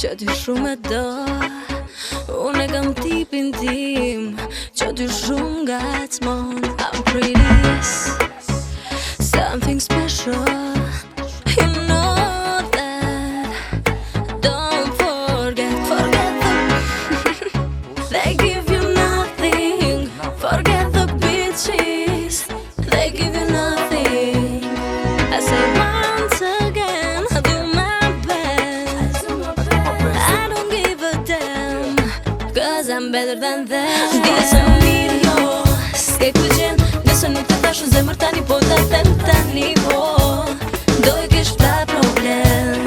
që ty shumë e do. Unë e kam tipin tim që ty shumë ngacmon. I'm pretty, something special. You know that. Don't forget the they give you nothing. Forget the bitches, they give you nothing. I say once again, I do my best. I don't give a damn, cause I'm better than them. Disa më mirë jo, s'ke ku gjen. Nëse nuk të thashë zemër tani, po ta them tani, po do i kesh pa problem.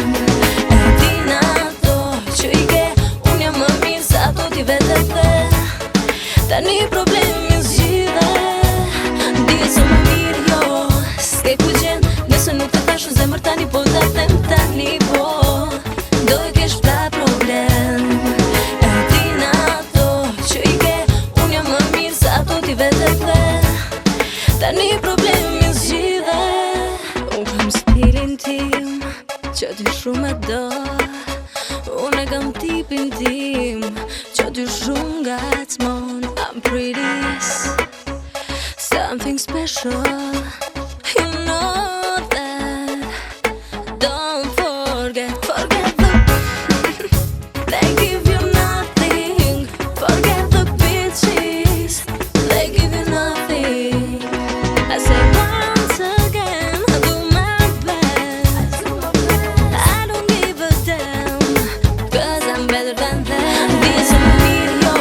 E din ato që i ke, unë jam më mirë se ato ti vetë the. Tani problemi zgjidhe. Disa më mirë jo, s'ke ku gjen. Nëse nuk të thashë zemër tani, po ta them tani, po do i kesh pa problem. E din ato që i ke, unë jam më mirë se ato ti vetë the. Tani problemi zgjidhe. Unë kam stilin tim që ty shumë e do. Unë e kam tipin tim që ty shumë ngacmon. I'm pretty, something special. You know that. Don't forget the they give you nothing. Forget the bitches, they give you nothing. I say once again, I do my best. I don't give a damn, cause I'm better than them. Disa më mirë jo,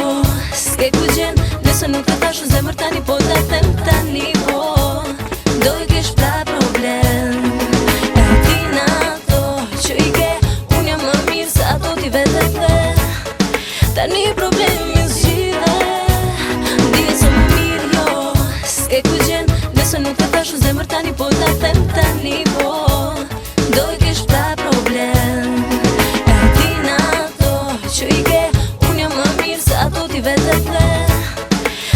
s'ke ku gjen. Nëse nuk të thashë zemër tani, po ta them tani, po do i kesh pa problem. E din ato që i ke, unë jam më mirë se ato ti vetë the. Tani problemi zgjidhe. Disa më mirë jo, s'ke ku gjen. Nëse nuk të thashë zemër tani, po ta them tani, po do i kesh pa problem. E din ato që i ke, unë jam më mirë se ato ti vetë the.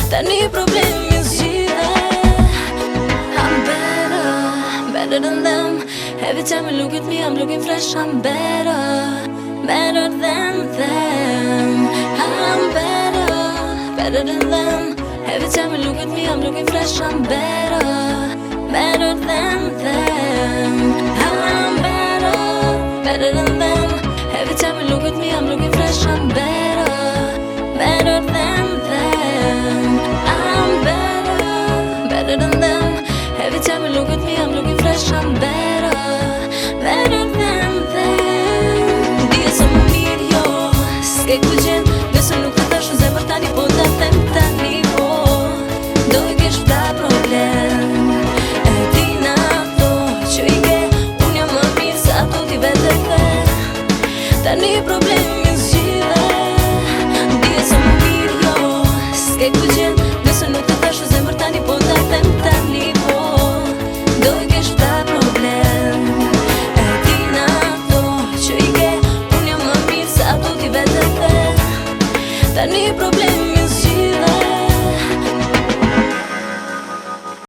Tani problemi zgjidhe. I'm better, better than them. Every time you look at me, I'm looking fresh. I'm better, better than them. I'm better, better than them. Every time you look at me, I'm looking fresh. I'm better, better than them. I'm better, better than them. Every time you look at me, I'm looking fresh. I'm better, better than them. I'm better, better than them. Every time you look at me, I'm looking fresh. I'm better, better than them. Disa më mirë jo, s'ke ku gjen. Nëse nuk të thashë zemër tani, po ta them tani, po do i kesh pa problem. E din ato që i ke, unë jam më mirë se ato ti vetë the. Tani problemi zgjidhe. Disa më mirë jo, s'ke ku gjen. Nëse nuk të thashë zemër tani, po ta them tani, po do i kesh pa problem. E din ato që i ke, unë jam më mirë se ato ti vetë the. Tani problemi zgjidhe.